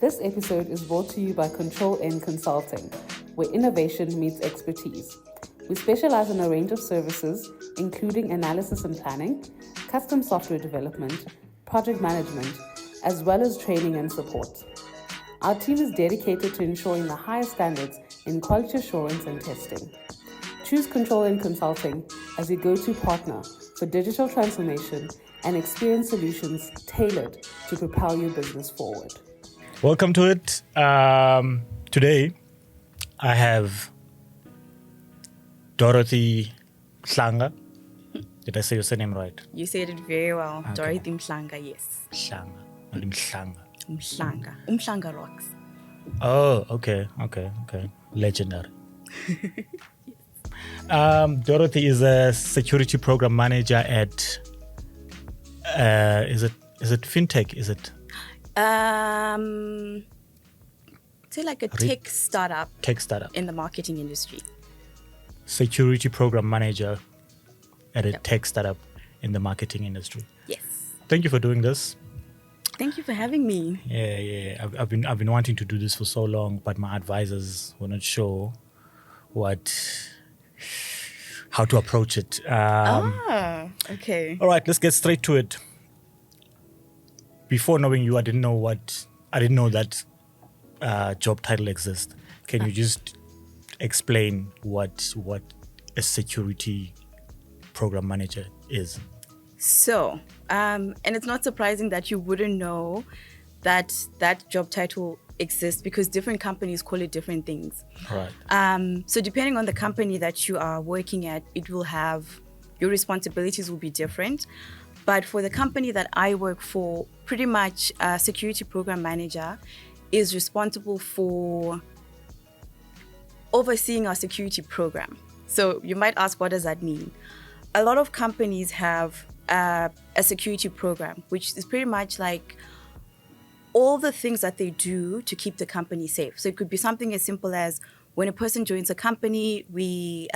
This episode is brought to you by Control N Consulting, where innovation meets expertise. We specialize in a range of services, including analysis and planning, custom software development, project management, as well as training and support. Our team is dedicated to ensuring the highest standards in quality assurance and testing. Choose Control N Consulting as your go-to partner for digital transformation and experience solutions tailored to propel your business forward. Welcome to it. Today, I have Dorothy Mhlanga. Did I say your surname right? You said it very well. Okay. Dorothy Mhlanga, yes. Mhlanga, not Mhlanga. Mhlanga. Mhlanga rocks. Oh, okay. Legendary. Dorothy is a security program manager at, is it fintech? Is it? Say like a tech startup Tech startup. in the marketing industry. Security program manager at a tech startup in the marketing industry. Yes. Thank you for doing this. Thank you for having me. Yeah. I've been wanting to do this for so long, but my advisors were not sure how to approach it. Okay. All right, let's get straight to it. Before knowing you, I didn't know that job title exists. Can you just explain what a security program manager is? So, and it's not surprising that you wouldn't know that job title exists because different companies call it different things. Right. So depending on the company that you are working at, it will have, your responsibilities will be different. But for the company that I work for, pretty much a security program manager is responsible for overseeing our security program. So you might ask, what does that mean? A lot of companies have a security program, which is pretty much like all the things that they do to keep the company safe. So it could be something as simple as when a person joins a company, we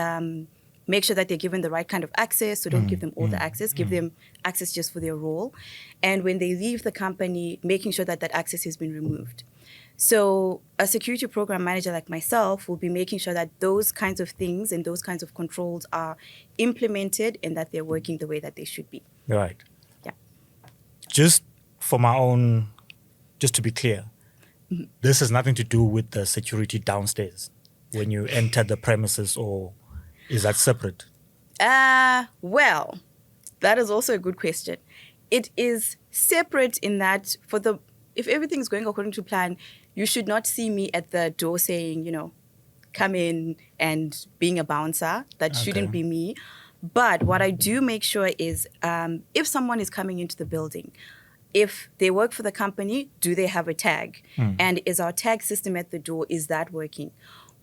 make sure that they're given the right kind of access. So don't give them all the access, give them access just for their role. And when they leave the company, making sure that access has been removed. So a security program manager like myself will be making sure that those kinds of things and those kinds of controls are implemented and that they're working the way that they should be. Right. Yeah. Just for my own, just to be clear, this has nothing to do with the security downstairs when you enter the premises, or is that separate? Well, that is also a good question. It is separate in that if everything's going according to plan, you should not see me at the door saying, come in and being a bouncer. That shouldn't be me. But what I do make sure is if someone is coming into the building, if they work for the company, do they have a tag? And is our tag system at the door, is that working?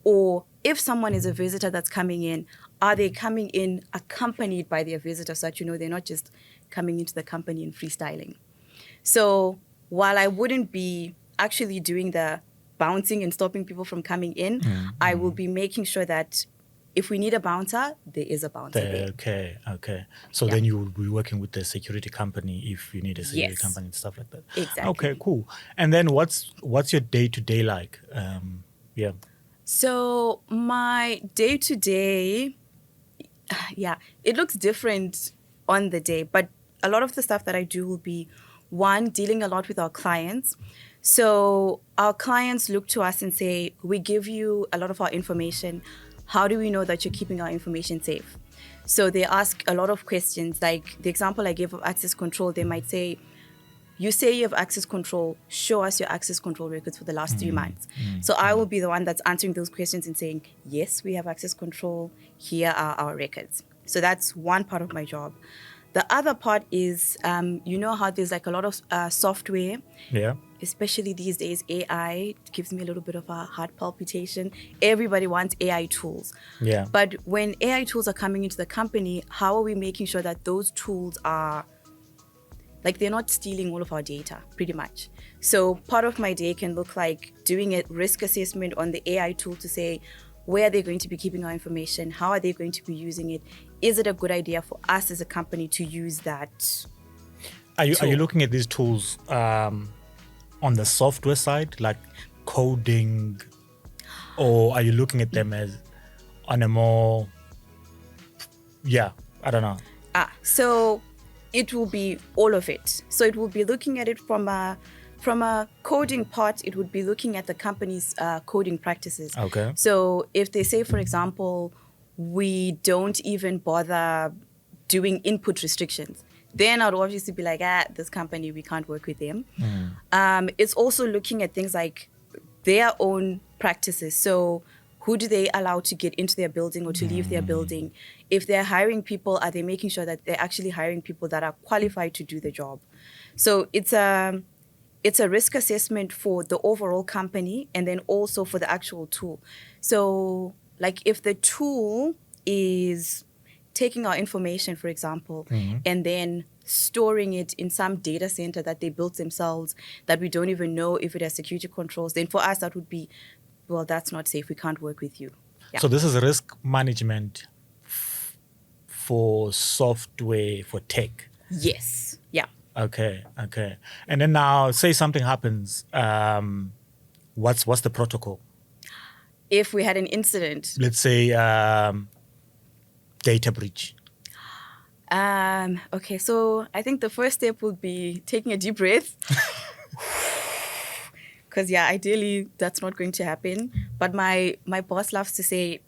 Or if someone is a visitor that's coming in, are they coming in accompanied by their visitor so that they're not just coming into the company and freestyling? So while I wouldn't be actually doing the bouncing and stopping people from coming in, I will be making sure that if we need a bouncer, there is a bouncer there. Okay. So then you will be working with the security company if you need a security company and stuff like that. Exactly. Okay, cool. And then what's your day-to-day like? So my day-to-day, it looks different on the day, but a lot of the stuff that I do will be, one, dealing a lot with our clients. So our clients look to us and say, we give you a lot of our information. How do we know that you're keeping our information safe? So they ask a lot of questions. Like the example I gave of access control, they might say, you say you have access control, show us your access control records for the last 3 months. So I will be the one that's answering those questions and saying, yes, we have access control. Here are our records. So that's one part of my job. The other part is, how there's like a lot of software, especially these days, AI gives me a little bit of a heart palpitation. Everybody wants AI tools. Yeah. But when AI tools are coming into the company, how are we making sure that those tools are, they're not stealing all of our data, pretty much. So part of my day can look like doing a risk assessment on the AI tool to say, where are they going to be keeping our information? How are they going to be using it? Is it a good idea for us as a company to use that? Are you looking at these tools on the software side, like coding, or are you looking at them as on a more, I don't know. So it will be all of it. So it will be looking at it from a coding part. It would be looking at the company's coding practices. Okay. So if they say, for example, we don't even bother doing input restrictions, then I'd obviously be like, this company, we can't work with them. It's also looking at things like their own practices. So who do they allow to get into their building or to leave their building? If they're hiring people, are they making sure that they're actually hiring people that are qualified to do the job? So it's a risk assessment for the overall company and then also for the actual tool. So like if the tool is taking our information, for example, and then storing it in some data center that they built themselves that we don't even know if it has security controls, then for us that would be, well, that's not safe. We can't work with you. Yeah. So this is risk management for software, for tech. Yes. Yeah. Okay. And then now, say something happens. What's the protocol? If we had an incident. Let's say data breach. Okay, so I think the first step would be taking a deep breath. Because ideally that's not going to happen. But my boss loves to say,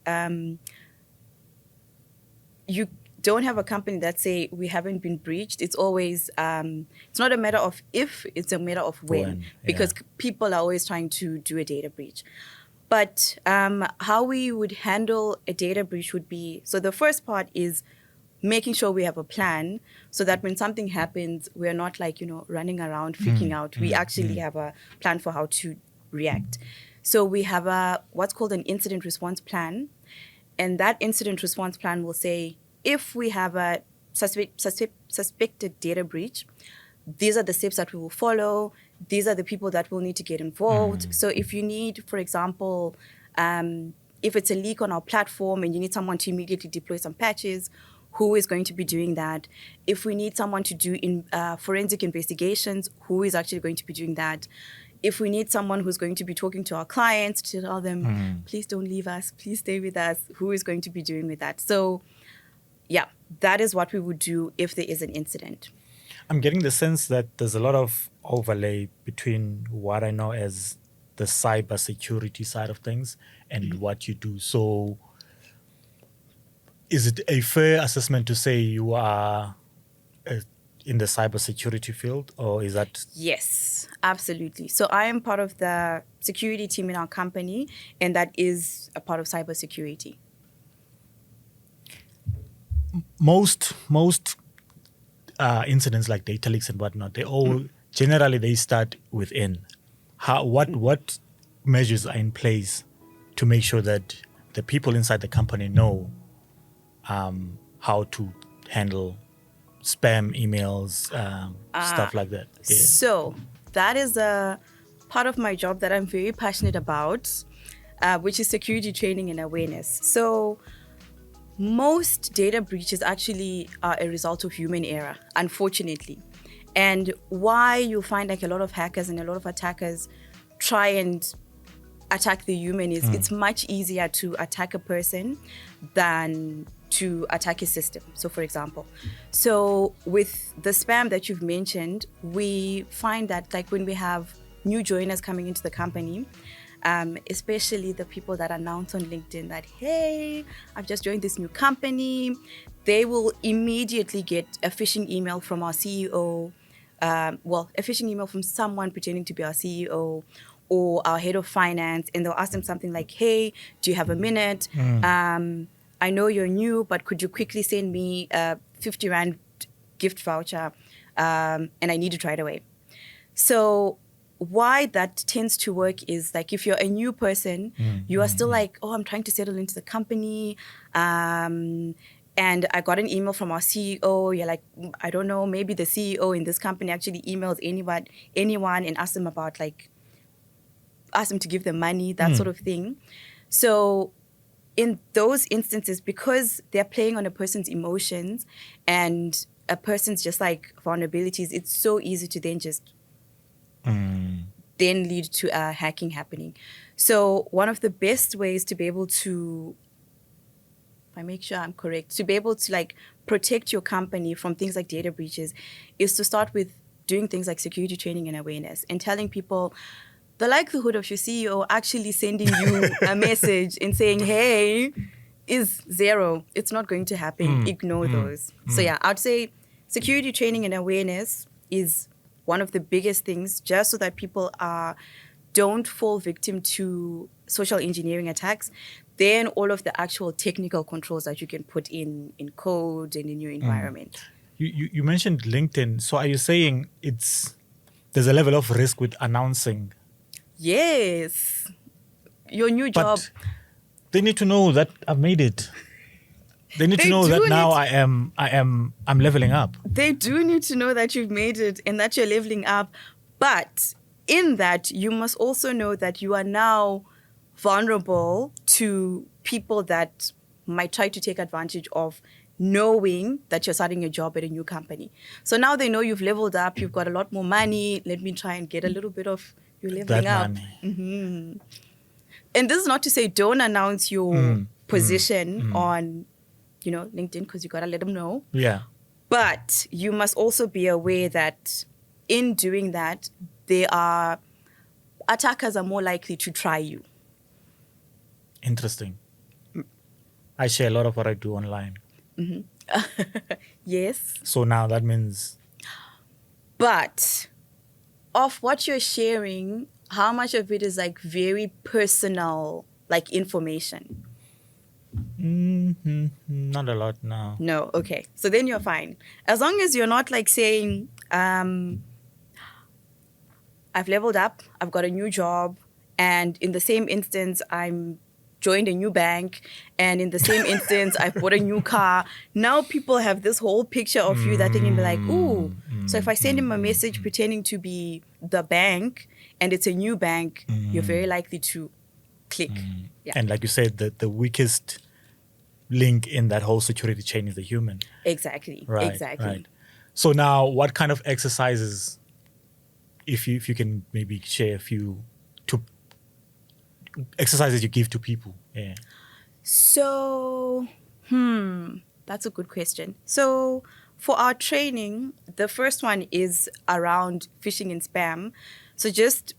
you don't have a company that say we haven't been breached. It's always, it's not a matter of if, it's a matter of when. Because people are always trying to do a data breach. But how we would handle a data breach would be, so the first part is making sure we have a plan so that when something happens, we're not running around freaking out. We actually have a plan for how to react. So we have what's called an incident response plan. And that incident response plan will say, if we have a suspected data breach, these are the steps that we will follow. These are the people that will need to get involved. So if you need, for example, if it's a leak on our platform and you need someone to immediately deploy some patches, who is going to be doing that? If we need someone to do forensic investigations, who is actually going to be doing that? If we need someone who's going to be talking to our clients to tell them, please don't leave us, please stay with us, who is going to be doing with that? So, that is what we would do if there is an incident. I'm getting the sense that there's a lot of overlay between what I know as the cybersecurity side of things and what you do. So is it a fair assessment to say you are in the cybersecurity field, or is that? Yes, absolutely. So I am part of the security team in our company, and that is a part of cybersecurity. Most incidents like data leaks and whatnot, they all generally they start within. What measures are in place to make sure that the people inside the company know how to handle spam emails, stuff like that? Yeah. So that is a part of my job that I'm very passionate about, which is security training and awareness. So most data breaches actually are a result of human error, unfortunately. And why you find like a lot of hackers and a lot of attackers try and attack the human is it's much easier to attack a person than to attack a system. So for example, with the spam that you've mentioned, we find that like when we have new joiners coming into the company, especially the people that announce on LinkedIn that, hey, I've just joined this new company, they will immediately get a phishing email from our CEO, a phishing email from someone pretending to be our CEO or our head of finance, and they'll ask them something like, hey, do you have a minute? I know you're new, but could you quickly send me a 50 Rand gift voucher, and I need it right away. So why that tends to work is like if you're a new person, you are still like, oh, I'm trying to settle into the company. And I got an email from our CEO. You're like, I don't know, maybe the CEO in this company actually emails anyone and asks them about ask them to give them money, that sort of thing. So in those instances, because they're playing on a person's emotions and a person's just like vulnerabilities, it's so easy to then just then lead to hacking happening. So one of the best ways to be able to, if I make sure I'm correct, to be able to like protect your company from things like data breaches is to start with doing things like security training and awareness and telling people the likelihood of your CEO actually sending you a message and saying, hey, is zero. It's not going to happen. Ignore those. So yeah, I'd say security training and awareness is one of the biggest things, just so that people don't fall victim to social engineering attacks. Then all of the actual technical controls that you can put in code and in your environment. You mentioned LinkedIn. So are you saying there's a level of risk with announcing? Yes. Your new job. But they need to know that I've made it. They need to know that now I'm leveling up. They do need to know that you've made it and that you're leveling up. But in that, you must also know that you are now vulnerable to people that might try to take advantage of knowing that you're starting a job at a new company. So now they know you've leveled up, you've got a lot more money. Let me try and get a little bit of you leveling that up. money. Mm-hmm. And this is not to say don't announce your position on, LinkedIn, because you got to let them know. Yeah. But you must also be aware that in doing that, attackers are more likely to try you. Interesting. I share a lot of what I do online. Yes. So now that means... But of what you're sharing, how much of it is like very personal, like information? Not a lot now. No, okay. So then you're fine. As long as you're not like saying, I've leveled up, I've got a new job, and in the same instance, I'm joined a new bank, and in the same instance, I've bought a new car. Now people have this whole picture of you that they can be like, ooh, so if I send him a message pretending to be the bank and it's a new bank, you're very likely to click. Yeah. And like you said, the weakest link in that whole security chain is the human. Exactly. Right. Exactly. Right. So now what kind of exercises, if you can maybe share a few exercises you give to people? Yeah. So, that's a good question. So for our training, the first one is around phishing and spam. So just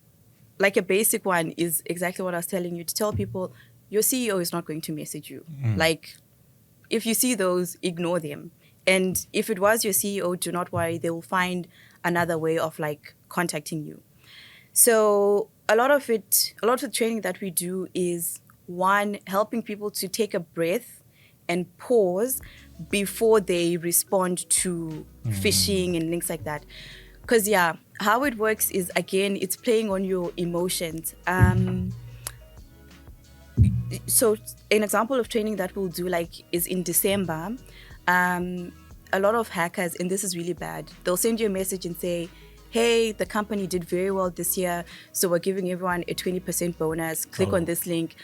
like a basic one is exactly what I was telling you, to tell people your CEO is not going to message you. Like if you see those, ignore them. And if it was your CEO, do not worry, they will find another way of like contacting you. So a lot of the training that we do is, one, helping people to take a breath and pause before they respond to phishing and links like that. Because, yeah, how it works is, again, it's playing on your emotions. So an example of training that we'll do is in December. A lot of hackers, and this is really bad, they'll send you a message and say, hey, the company did very well this year, so we're giving everyone a 20% bonus. Click on this link.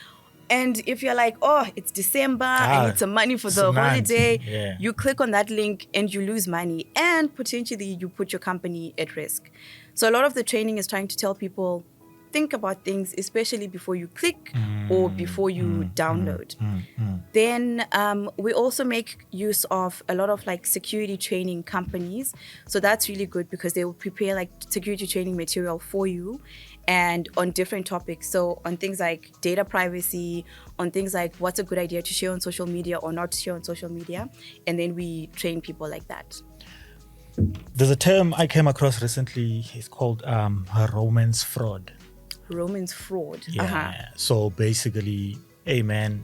And if you're like, oh, it's December, I need some money for the holiday, you click on that link and you lose money. And potentially you put your company at risk. So a lot of the training is trying to tell people, think about things, especially before you click or before you download. Then we also make use of a lot of security training companies. So that's really good because they will prepare security training material for you and on different topics. So on things like data privacy, on things like what's a good idea to share on social media or not to share on social media. And then we train people like that. There's a term I came across recently. It's called romance fraud. Romance fraud. Yeah. So basically, hey man,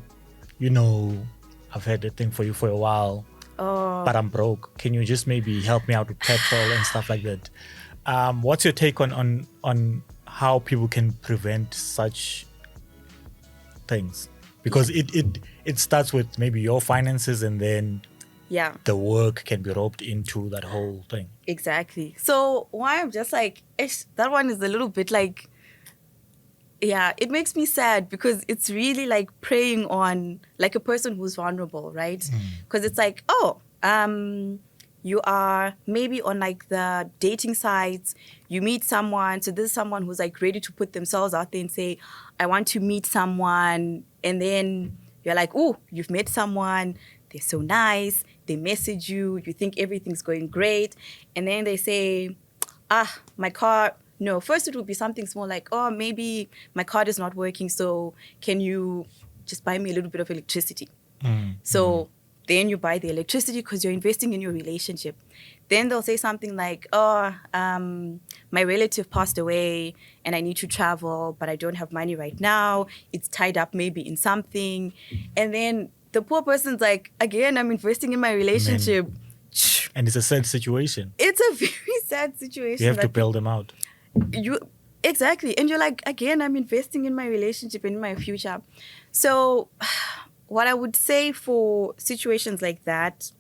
I've had a thing for you for a while, but I'm broke. Can you just maybe help me out with petrol and stuff like that? What's your take on how people can prevent such things? Because it starts with maybe your finances, and then the work can be roped into that whole thing. Exactly. So why I'm just that one is a little bit it makes me sad because it's really preying on a person who's vulnerable, right? Because it's you are maybe on like the dating sites, you meet someone. So this is someone who's like ready to put themselves out there and say, I want to meet someone. And then you're like, oh, you've met someone. They're so nice. They message you. You think everything's going great. And then they say, my car. No, first it would be something small like, oh, maybe my card is not working. So can you just buy me a little bit of electricity? So then you buy the electricity because you're investing in your relationship. Then they'll say something like, my relative passed away and I need to travel, but I don't have money right now. It's tied up maybe in something. And then the poor person's like, again, I'm investing in my relationship. And it's a sad situation. It's a very sad situation. You have to bail them out. Exactly. And you're like, again, I'm investing in my relationship, in my future. So what I would say for situations like that,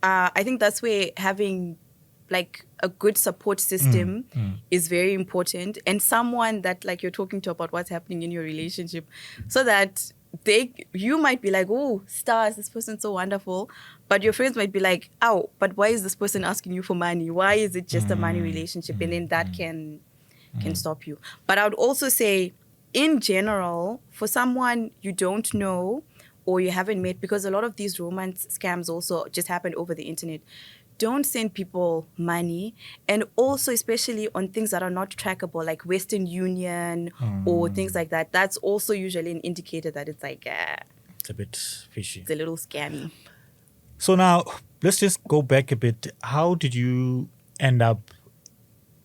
I think that's where having like a good support system is very important, and someone that like you're talking to about what's happening in your relationship, so that you might be like, oh, stars, this person's so wonderful, but your friends might be like, oh, but why is this person asking you for money? Why is it just a money relationship? And then that can stop you. But I would also say, in general, for someone you don't know or you haven't met, because a lot of these romance scams also just happen over the internet, don't send people money. And also, especially on things that are not trackable, like Western Union or things like that, that's also usually an indicator that it's like, it's a bit fishy. It's a little scammy. So now, let's just go back a bit. How did you end up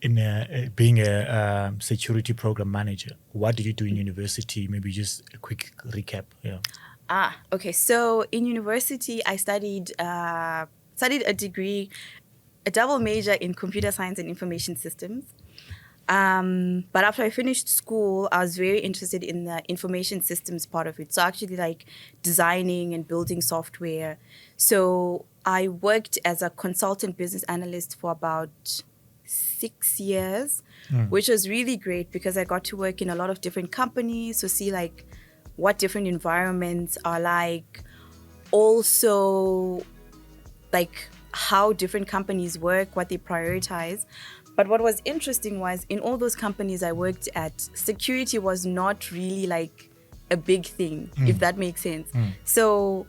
in being a security program manager? What did you do in university? Maybe just a quick recap. Yeah. Okay. So in university, I studied a degree, a double major in computer science and information systems. But after I finished school, I was very interested in the information systems part of it. So actually like designing and building software. So I worked as a consultant business analyst for about 6 years, which was really great because I got to work in a lot of different companies, so see like what different environments are like. Also, like how different companies work, what they prioritize. But what was interesting was in all those companies I worked at, security was not really like a big thing, if that makes sense. So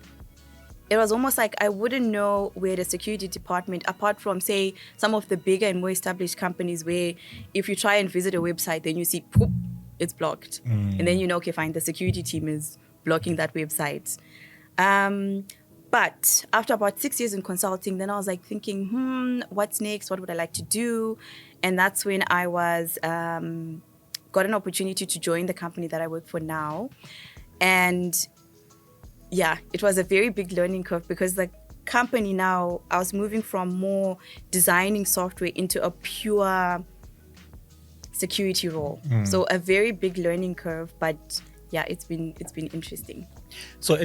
it was almost like I wouldn't know where the security department, apart from, say, some of the bigger and more established companies where if you try and visit a website, then you see, poop, it's blocked. And then you know, okay, fine, the security team is blocking that website. But after about 6 years in consulting, then I was like thinking, what's next? What would I like to do? And that's when I got an opportunity to join the company that I work for now. And yeah, it was a very big learning curve because the company now, I was moving from more designing software into a pure security role. So a very big learning curve, but yeah, it's been interesting. So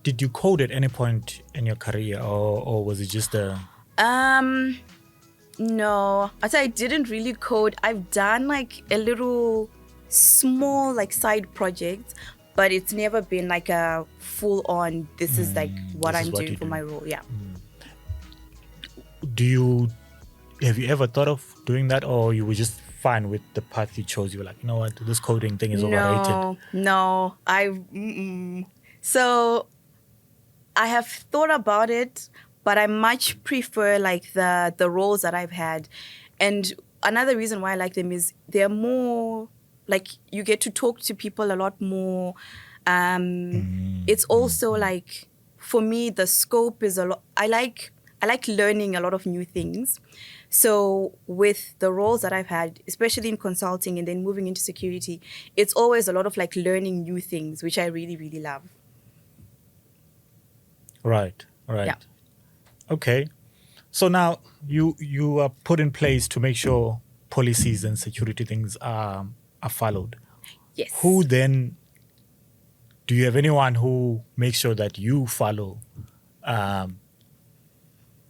did you code at any point in your career, or was it just a... No, I didn't really code. I've done like a little small like side project, but it's never been like a full-on, this is like what I'm doing for my role. Yeah. Have you ever thought of doing that, or you were just fine with the path you chose? You were like, you know what, this coding thing is overrated. No. So I have thought about it, but I much prefer like the roles that I've had. And another reason why I like them is they're more like you get to talk to people a lot more. It's also like, for me, the scope is a lot. I like learning a lot of new things. So with the roles that I've had, especially in consulting and then moving into security, it's always a lot of like learning new things, which I really, really love. Right. Yeah. Okay. So now you are put in place to make sure policies and security things are followed. Yes. Who then, do you have anyone who makes sure that you follow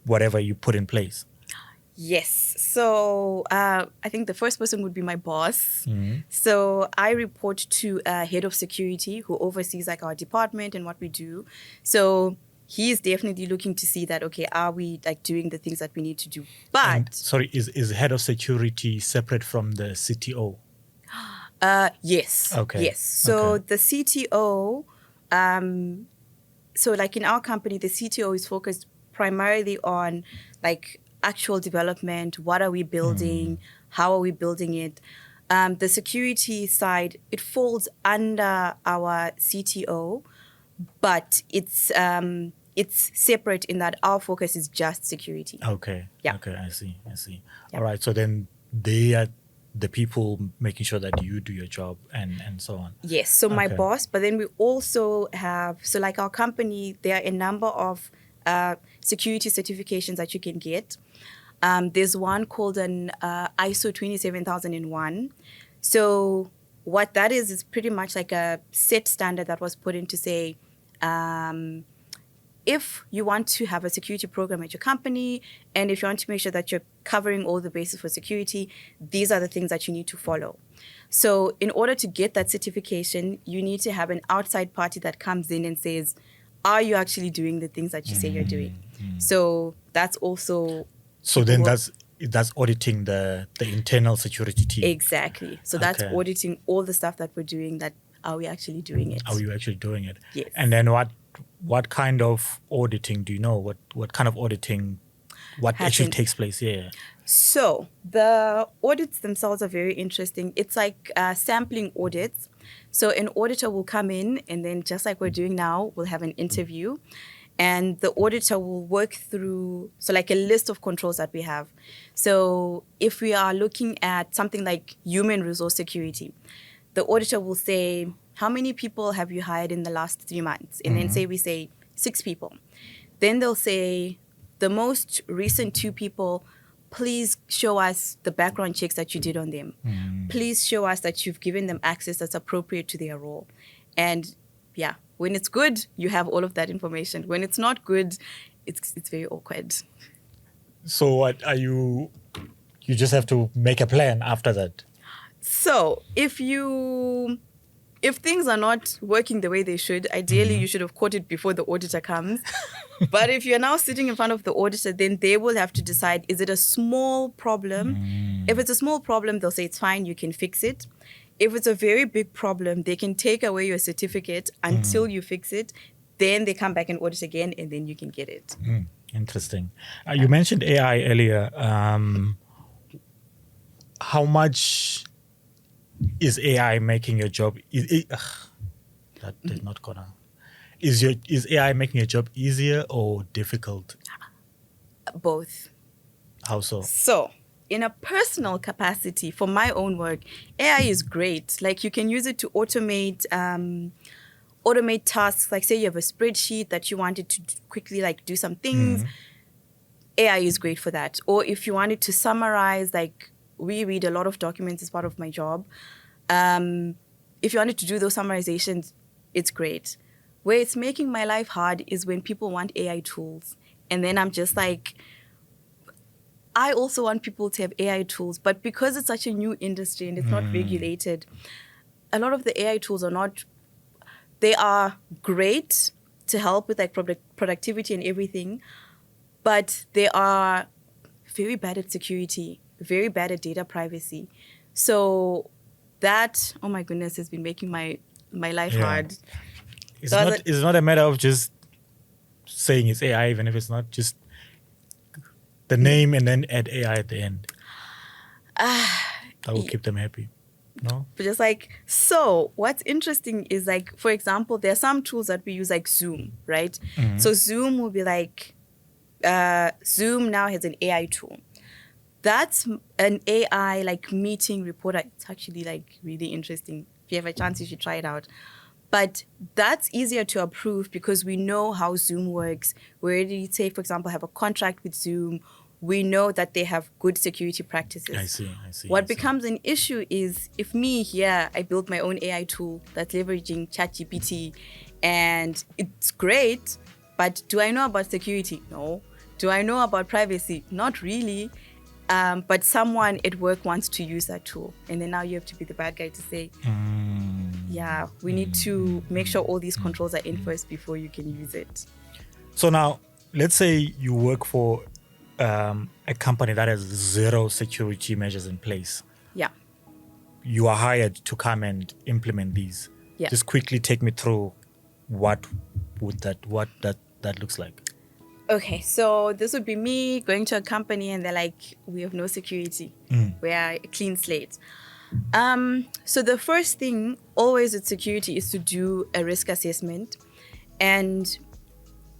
whatever you put in place? Yes. So I think the first person would be my boss. So I report to a head of security who oversees like our department and what we do. So he's definitely looking to see that, okay, are we like doing the things that we need to do? But And, sorry, is head of security separate from the CTO? yes. Okay. Yes. So Okay. the CTO, so like in our company, the CTO is focused primarily on like actual development. What are we building? How are we building it? The security side, it falls under our CTO, but it's separate in that our focus is just security. Okay. Yeah. Okay. I see. Yeah. All right. So then they are the people making sure that you do your job and so on. Yes, so my Okay. boss, but then we also have, so like our company, there are a number of security certifications that you can get. There's one called an ISO 27001. So what that is pretty much like a set standard that was put in to say, if you want to have a security program at your company, and if you want to make sure that you're covering all the bases for security, these are the things that you need to follow. So in order to get that certification, you need to have an outside party that comes in and says, are you actually doing the things that you say you're doing? So that's also... So then that's auditing the internal security team. Exactly. So that's Okay. auditing all the stuff that we're doing, that are we actually doing it? Are you actually doing it? Yes. And then what kind of auditing do you know? What kind of auditing? What actually Happen. takes place here? So the audits themselves are very interesting. It's like sampling audits. So an auditor will come in, and then just like we're doing now, we'll have an interview. And the auditor will work through, so like a list of controls that we have. So if we are looking at something like human resource security, the auditor will say, how many people have you hired in the last 3 months? And then we say 6 people. Then they'll say, the most recent 2 people, please show us the background checks that you did on them. Please show us that you've given them access that's appropriate to their role. And yeah, when it's good, you have all of that information. When it's not good, it's very awkward. So what are you? You just have to make a plan after that. So if things are not working the way they should, ideally you should have caught it before the auditor comes. But if you're now sitting in front of the auditor, then they will have to decide, is it a small problem? If it's a small problem, they'll say it's fine, you can fix it. If it's a very big problem, they can take away your certificate until you fix it. Then they come back and audit again, and then you can get it. Interesting. You mentioned AI earlier. How much is AI making your job? That is not gonna. Is AI making your job easier or difficult? Both. How so? So, in a personal capacity, for my own work, AI is great. Like, you can use it to automate tasks. Like, say you have a spreadsheet that you wanted to quickly like do some things. AI is great for that. Or if you wanted to summarize, like we read a lot of documents as part of my job. If you wanted to do those summarizations, it's great. Where it's making my life hard is when people want AI tools. And then I'm just like, I also want people to have AI tools, but because it's such a new industry and it's not regulated, a lot of the AI tools they are great to help with like productivity and everything, but they are very bad at security, very bad at data privacy. So that, oh my goodness, has been making my life hard. It's not a matter of just saying it's AI, even if it's not, just the name and then add AI at the end. That will keep them happy. No? But just like, so what's interesting is like, for example, there are some tools that we use like Zoom, right? So Zoom will be like, Zoom now has an AI tool. That's an AI like meeting reporter. It's actually like really interesting. If you have a chance, you should try it out. But that's easier to approve because we know how Zoom works. We already, say, for example, have a contract with Zoom. We know that they have good security practices. I see. What becomes an issue is if me here, I build my own AI tool that's leveraging ChatGPT, and it's great, but do I know about security? No. Do I know about privacy? Not really. But someone at work wants to use that tool. And then now you have to be the bad guy to say, yeah, we need to make sure all these controls are in first before you can use it. So now, let's say you work for a company that has zero security measures in place. Yeah. You are hired to come and implement these. Yeah. Just quickly take me through what that looks like. Okay, so this would be me going to a company and they're like, we have no security. We are a clean slate. So the first thing always with security is to do a risk assessment. And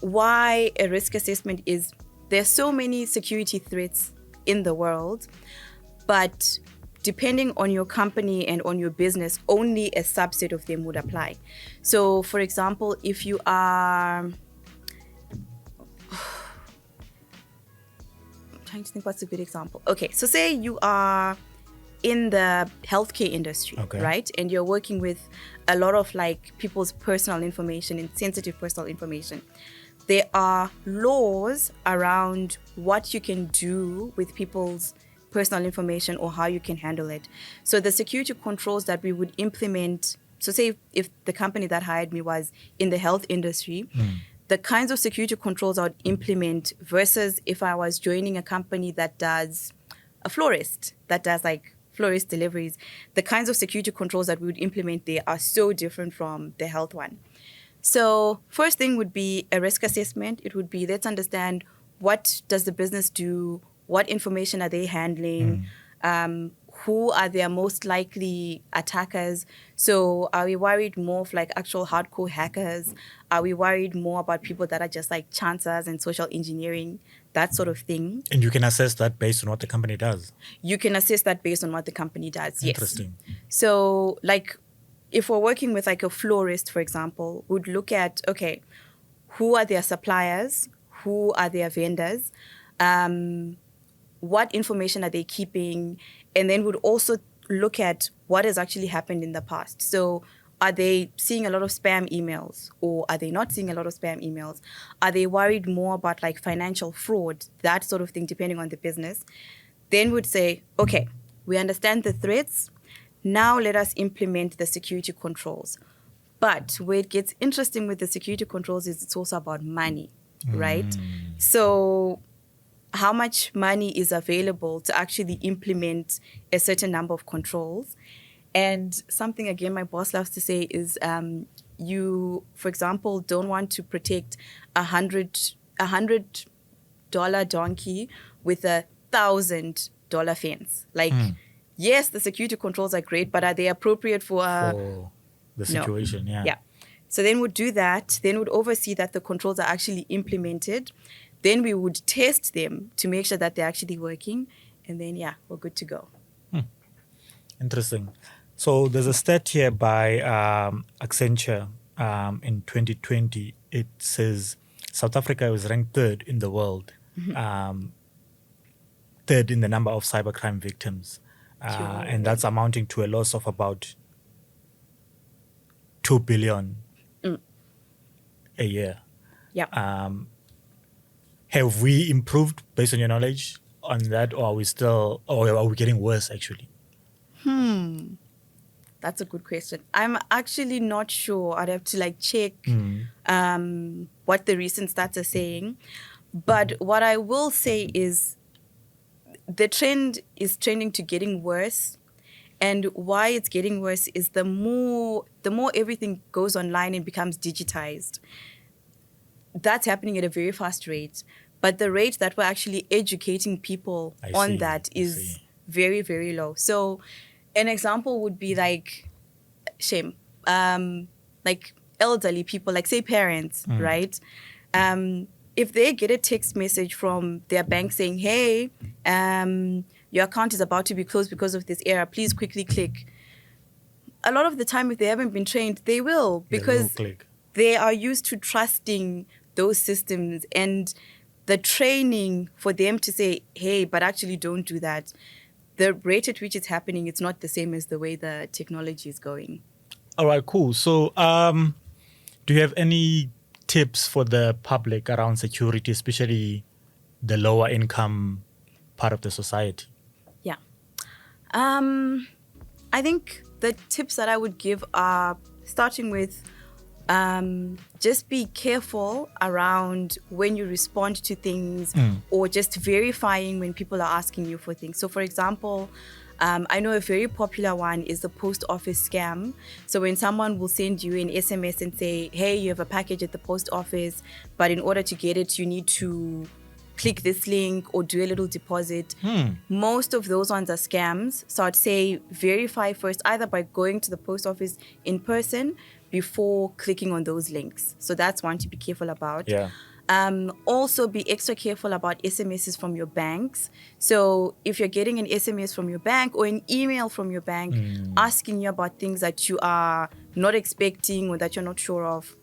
why a risk assessment is there's so many security threats in the world, but depending on your company and on your business, only a subset of them would apply. So for example, if you are trying to think what's a good example. Okay, so say you are in the healthcare industry, Okay. right? And you're working with a lot of like people's personal information and sensitive personal information. There are laws around what you can do with people's personal information or how you can handle it. So the security controls that we would implement, so say if the company that hired me was in the health industry, the kinds of security controls I would implement versus if I was joining a company that does a florist, that does like florist deliveries, the kinds of security controls that we would implement there are so different from the health one. So first thing would be a risk assessment. It would be, let's understand, what does the business do? What information are they handling? Who are their most likely attackers? So are we worried more of like actual hardcore hackers? Are we worried more about people that are just like chancers and social engineering, that sort of thing? And you can assess that based on what the company does. You can assess that based on what the company does, yes. Interesting. So like if we're working with like a florist, for example, we'd look at, okay, who are their suppliers? Who are their vendors? What information are they keeping? And then we'd also look at what has actually happened in the past. So are they seeing a lot of spam emails or are they not seeing a lot of spam emails? Are they worried more about like financial fraud, that sort of thing, depending on the business? Then we'd say, okay, we understand the threats. Now let us implement the security controls. But where it gets interesting with the security controls is it's also about money, right? So how much money is available to actually implement a certain number of controls? And something, again, my boss loves to say is you, for example, don't want to protect $100 donkey with $1,000 fence. Like, yes, the security controls are great, but are they appropriate for the situation? No. Yeah. So then we'd do that. Then we'd oversee that the controls are actually implemented. Then we would test them to make sure that they're actually working. And then, yeah, we're good to go. Interesting. So there's a stat here by Accenture in 2020. It says South Africa was ranked third in the world, third in the number of cybercrime victims. And that's amounting to a loss of about 2 billion a year. Yeah. Have we improved based on your knowledge on that, or are we still, or are we getting worse actually? That's a good question. I'm actually not sure. I'd have to like check what the recent stats are saying. But what I will say is the trend is trending to getting worse. And why it's getting worse is the more everything goes online and becomes digitized. That's happening at a very fast rate. But the rate that we're actually educating people on that is very, very low. So an example would be like, like elderly people, like say parents, right? If they get a text message from their bank saying, hey, your account is about to be closed because of this error, please quickly click. A lot of the time, if they haven't been trained, they will, because they are used to trusting those systems, and the training for them to say, hey, but actually don't do that. The rate at which it's happening, it's not the same as the way the technology is going. All right, cool. So do you have any tips for the public around security, especially the lower income part of the society? Yeah. I think the tips that I would give are starting with just be careful around when you respond to things or just verifying when people are asking you for things. So, for example, I know a very popular one is the post office scam. So when someone will send you an SMS and say, hey, you have a package at the post office, but in order to get it, you need to click this link or do a little deposit. Most of those ones are scams. So I'd say verify first, either by going to the post office in person before clicking on those links. So that's one to be careful about. Yeah. Also be extra careful about SMSs from your banks. So if you're getting an SMS from your bank or an email from your bank asking you about things that you are not expecting or that you're not sure of,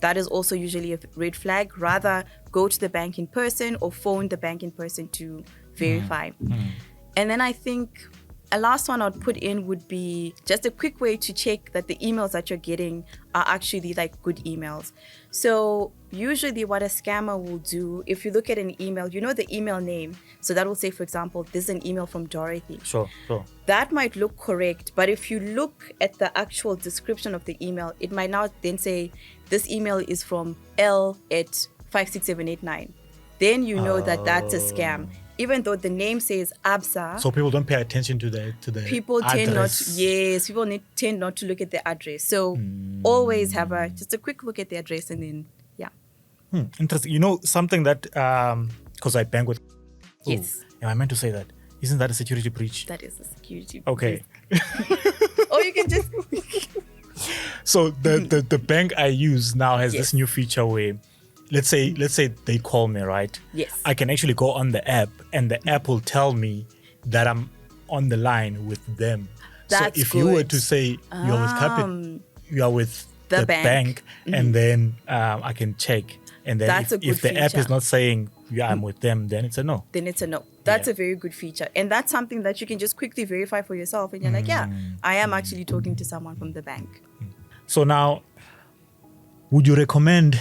that is also usually a red flag. Rather, go to the bank in person or phone the bank in person to verify. And then I think a last one I'd put in would be just a quick way to check that the emails that you're getting are actually like good emails. So usually what a scammer will do, if you look at an email, you know the email name. So that will say, for example, this is an email from Dorothy. Sure. That might look correct, but if you look at the actual description of the email, it might now then say, this email is from L at 56789. Then you know that that's a scam. Even though the name says ABSA. So people don't pay attention to the people address. tend not to look at the address. So always have just a quick look at the address and then, yeah. Interesting. You know, something that, because I bank with... Yes. Am I meant to say that? Isn't that a security breach? That is a security Okay. Or you can just... So the bank I use now has this new feature where, let's say they call me, right? Yes. I can actually go on the app and the app will tell me that I'm on the line with them. That's so if you were good. to say you're with Capit, you are with The the bank, and then I can check. And then That's a if good the app is feature. not saying I'm with them, then it's a no. Then it's a no. That's Yeah. a very good feature. And that's something that you can just quickly verify for yourself. And you're like, yeah, I am actually talking to someone from the bank. So now, would you recommend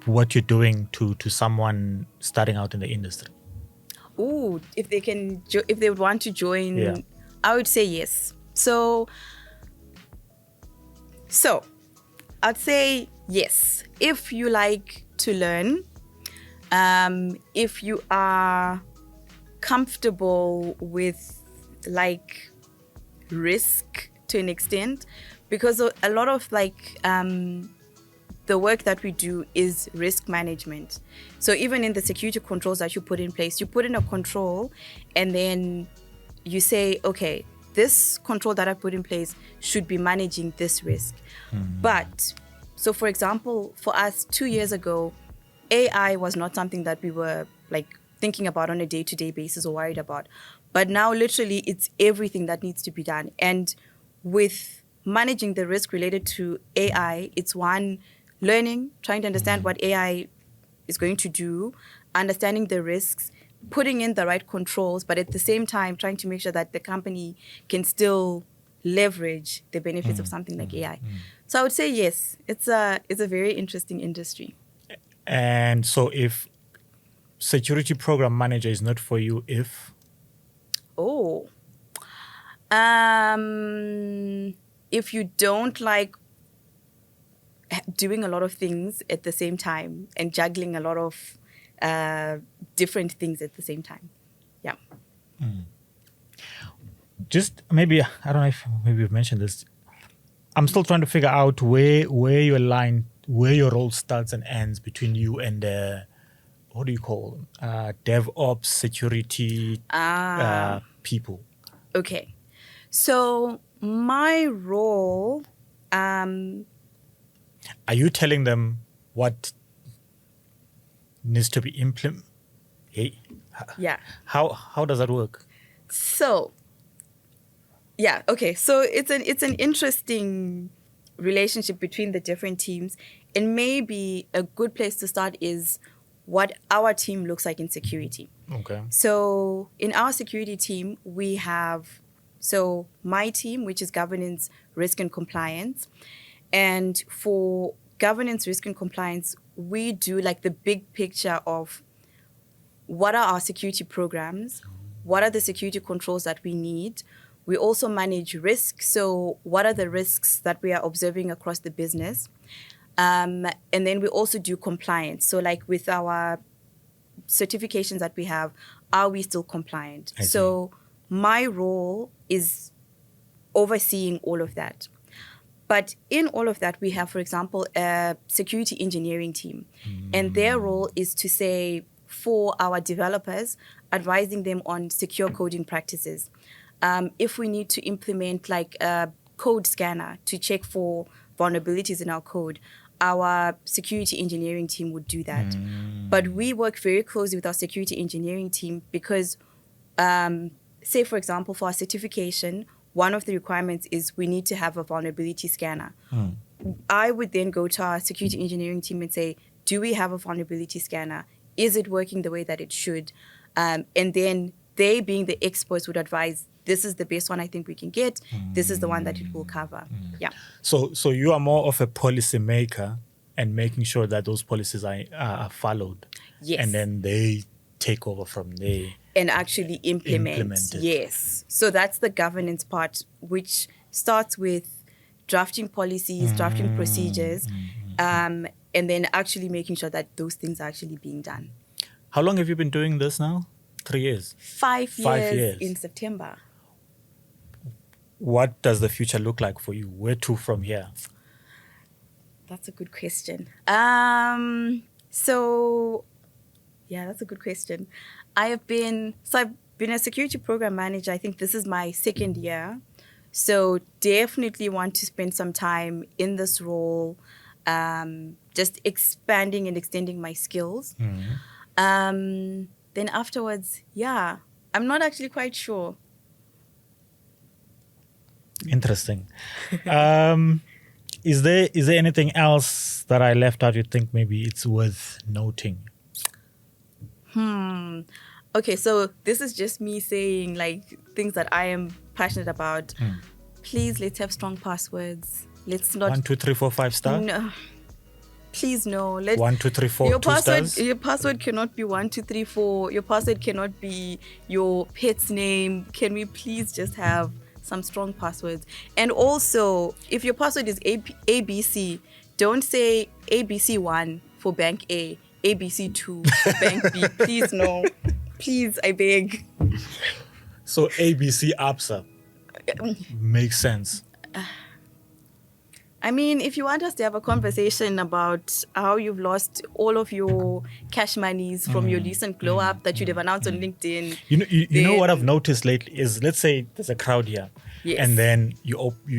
what you're doing to someone starting out in the industry? Ooh, if they would want to join, Yeah. I would say yes. So I'd say yes. If you like to learn, if you are comfortable with like risk to an extent, because a lot of the work that we do is risk management. So even in the security controls that you put in place, you put in a control and then you say, okay, this control that I put in place should be managing this risk. But, so for example, for us 2 years ago, AI was not something that we were like thinking about on a day-to-day basis or worried about. But now literally it's everything that needs to be done. And with managing the risk related to AI, it's one, learning, trying to understand what AI is going to do, understanding the risks, putting in the right controls, but at the same time trying to make sure that the company can still leverage the benefits of something like AI. So I would say yes, it's a very interesting industry. And so if security program manager is not for you, If you don't like doing a lot of things at the same time and juggling a lot of different things at the same time. Yeah. just maybe, I don't know if maybe you've mentioned this. I'm still trying to figure out where your line, where your role starts and ends between you and what do you call them? DevOps, security people. Okay. So my role, Are you telling them what needs to be implemented? Hey, yeah. How does that work? So, yeah, okay. So it's an interesting relationship between the different teams. And maybe a good place to start is what our team looks like in security. Okay. So in our security team, we have, so my team, which is governance, risk, and compliance. And for governance, risk, and compliance, we do like the big picture of what are our security programs, what are the security controls that we need, We also manage risk. So what are the risks that we are observing across the business? And then we also do compliance. So like with our certifications that we have, are we still compliant? I see. So my role is overseeing all of that. But in all of that, we have, for example, a security engineering team. And their role is to say, for our developers, advising them on secure coding practices. If we need to implement like a code scanner to check for vulnerabilities in our code, our security engineering team would do that. But we work very closely with our security engineering team because, say, for example, for our certification, one of the requirements is we need to have a vulnerability scanner. I would then go to our security engineering team and say, do we have a vulnerability scanner? Is it working the way that it should? And then they, being the experts, would advise, this is the best one I think we can get. This is the one that it will cover. Yeah. So you are more of a policy maker and making sure that those policies are followed. Yes. And then they take over from there. And actually implement it. Yes. So that's the governance part, which starts with drafting policies, drafting procedures, and then actually making sure that those things are actually being done. How long have you been doing this now? 3 years? 5 years, 5 years. in September. What does the future look like for you? Where to from here? That's a good question. So, yeah, that's a good question. I've been a security program manager. I think this is my 2nd year. So definitely want to spend some time in this role, just expanding and extending my skills. Then afterwards, yeah, I'm not actually quite sure. Interesting. Is there anything else that I left out you think maybe it's worth noting? Okay, so this is just me saying like things that I am passionate about. Please, let's have strong passwords. Let's not 1, 2, 3, 4, 5 star. No, please no. 1, 2, 3, 4. Your 2 password. stars. Your password cannot be 1, 2, 3, 4. Your password cannot be your pet's name. Can we please just have some strong passwords? And also, if your password is ABC, don't say ABC1 for bank A, ABC2 for bank B. Please no. Please, I beg. So ABC APSA makes sense. I mean, if you want us to have a conversation about how you've lost all of your cash monies from your recent glow up that you'd have announced on LinkedIn. You know what I've noticed lately is, let's say there's a crowd here, Yes. and then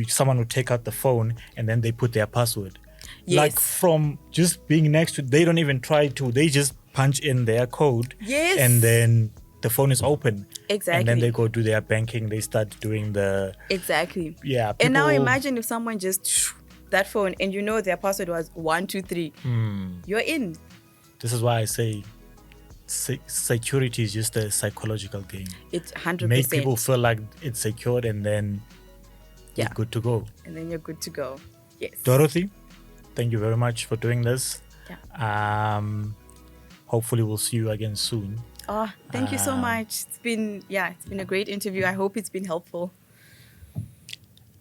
someone will take out the phone and then they put their password. Yes. Like from just being next to, they don't even try to, they just punch in their code. Yes. And then the phone is open. Exactly. And then they go do their banking, they start doing the... Exactly. Yeah. And now people- imagine if someone just that phone and you know their password was 1, 2, 3. You're in. This is why I say security is just a psychological game. It's 100%. Make people feel like it's secured and then Yeah. you're good to go. And then you're good to go. Yes. Dorothy, thank you very much for doing this. Yeah. Hopefully we'll see you again soon. Oh, thank you so much. It's been a great interview. I hope it's been helpful.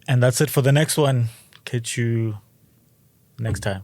And that's it for the next one. Catch you next time.